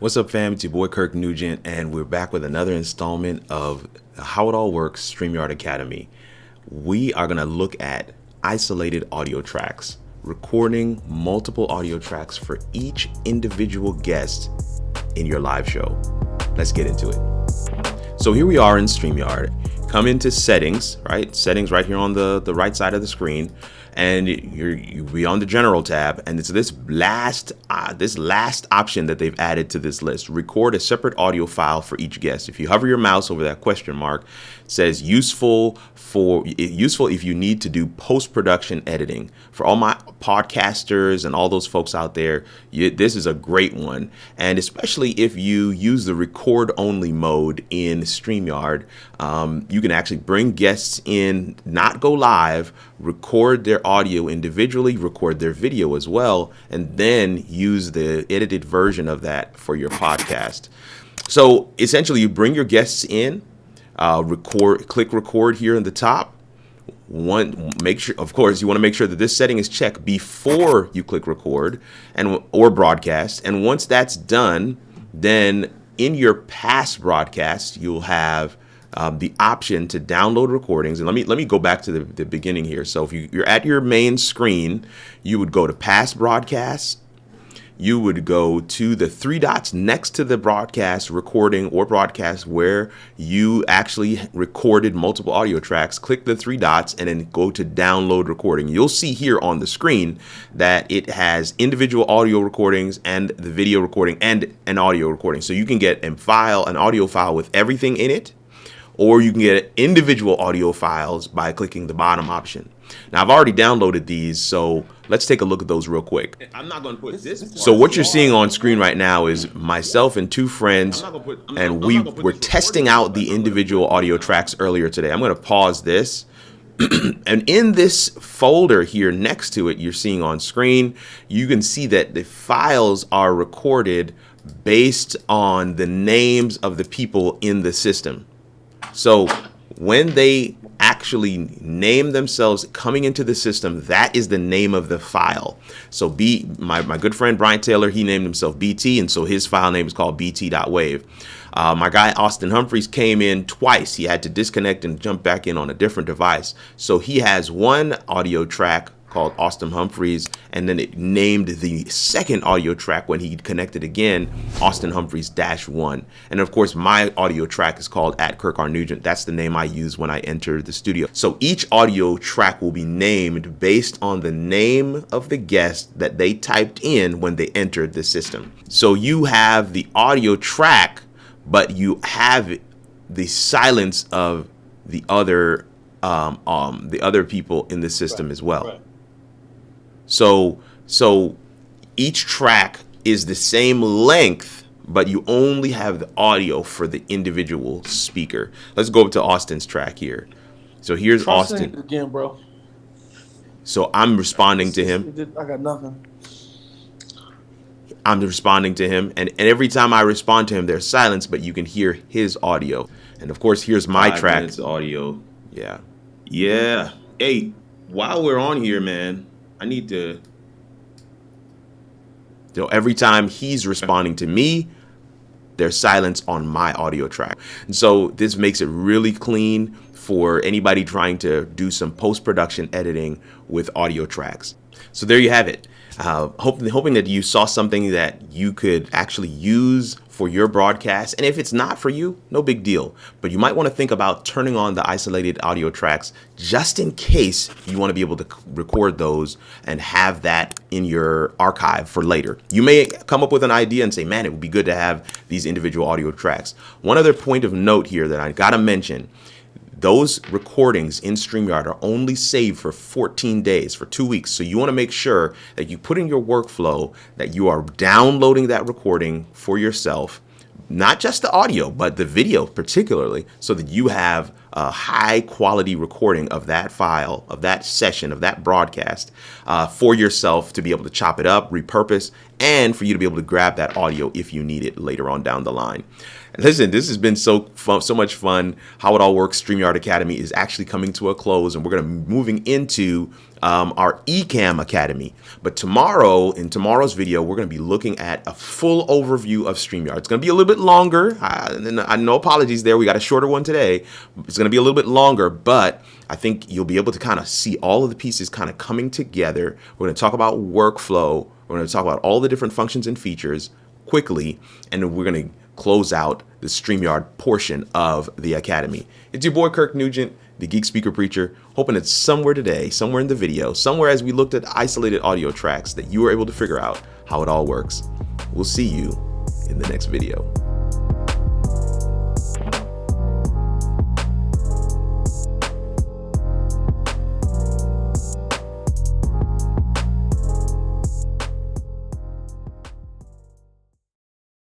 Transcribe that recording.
What's up, fam? It's your boy Kirk Nugent, and we're back with another installment of How It All Works StreamYard Academy. We are going to look at isolated audio tracks, recording multiple audio tracks for each individual guest in your live show. Let's get into it. So here we are in StreamYard. Come into settings, right? Settings right here on the right side of the screen. And you'll be on the general tab, and it's this last option that they've added to this list. Record a separate audio file for each guest. If you hover your mouse over that question mark, it says useful if you need to do post-production editing. For all my podcasters and all those folks out there, this is a great one. And especially if you use the record only mode in StreamYard, you can actually bring guests in, not go live, record their audio individually, record their video as well, and then use the edited version of that for your podcast. So essentially, you bring your guests in, click record here in the top. Make sure, of course, you want to make sure that this setting is checked before you click record or broadcast. And once that's done, then in your past broadcast, you'll have the option to download recordings. And let me go back to the beginning here. So if you're at your main screen, you would go to past broadcasts. You would go to the three dots next to the broadcast recording or broadcast where you actually recorded multiple audio tracks. Click the three dots and then go to download recording. You'll see here on the screen that it has individual audio recordings and the video recording and an audio recording. So you can get an audio file with everything in it, or you can get individual audio files by clicking the bottom option. Now, I've already downloaded these, so let's take a look at those real quick. I'm not going to put this. So what you're seeing on screen right now is myself and two friends, and we were testing out the individual audio tracks earlier today. I'm going to pause this. And in this folder here next to it, you're seeing on screen, you can see that the files are recorded based on the names of the people in the system. So when they actually name themselves coming into the system, that is the name of the file. So my good friend Brian Taylor, he named himself BT, and so his file name is called bt.wave. My guy Austin Humphreys came in twice. He had to disconnect and jump back in on a different device. So he has one audio track called Austin Humphreys, and then it named the second audio track when he connected again, Austin Humphreys -1. And of course, my audio track is called @KirkRNugent. That's the name I use when I enter the studio. So each audio track will be named based on the name of the guest that they typed in when they entered the system. So you have the audio track, but you have the silence of the other people in the system as well. Right. So each track is the same length, but you only have the audio for the individual speaker. Let's go up to Austin's track here. So here's Austin again, bro. So I'm responding to him. I got nothing. I'm responding to him, and every time I respond to him, there's silence, but you can hear his audio. And of course, here's my track. Audio. Yeah. Hey, while we're on here, man, I need to. Every time he's responding to me, there's silence on my audio track. And so this makes it really clean for anybody trying to do some post-production editing with audio tracks. So there you have it. Hoping that you saw something that you could actually use for your broadcast. And if it's not for you, no big deal. But you might want to think about turning on the isolated audio tracks just in case you want to be able to record those and have that in your archive for later. You may come up with an idea and say, man, it would be good to have these individual audio tracks. One other point of note here that I got to mention. Those recordings in StreamYard are only saved for 14 days, for 2 weeks. So you want to make sure that you put in your workflow that you are downloading that recording for yourself, not just the audio, but the video particularly, so that you have a high quality recording of that file, of that session, of that broadcast for yourself to be able to chop it up, repurpose, and for you to be able to grab that audio if you need it later on down the line. Listen, this has been so much fun. How It All Works StreamYard Academy is actually coming to a close, and we're going to be moving into our Ecamm Academy. But tomorrow, in tomorrow's video, we're going to be looking at a full overview of StreamYard. It's going to be a little bit longer. No apologies there. We got a shorter one today. It's going to be a little bit longer, but I think you'll be able to kind of see all of the pieces kind of coming together. We're going to talk about workflow. We're going to talk about all the different functions and features quickly, and then we're going to close out the StreamYard portion of the Academy. It's your boy Kirk Nugent, the Geek Speaker Preacher, hoping that somewhere today, somewhere in the video, somewhere as we looked at isolated audio tracks, that you were able to figure out how it all works. We'll see you in the next video.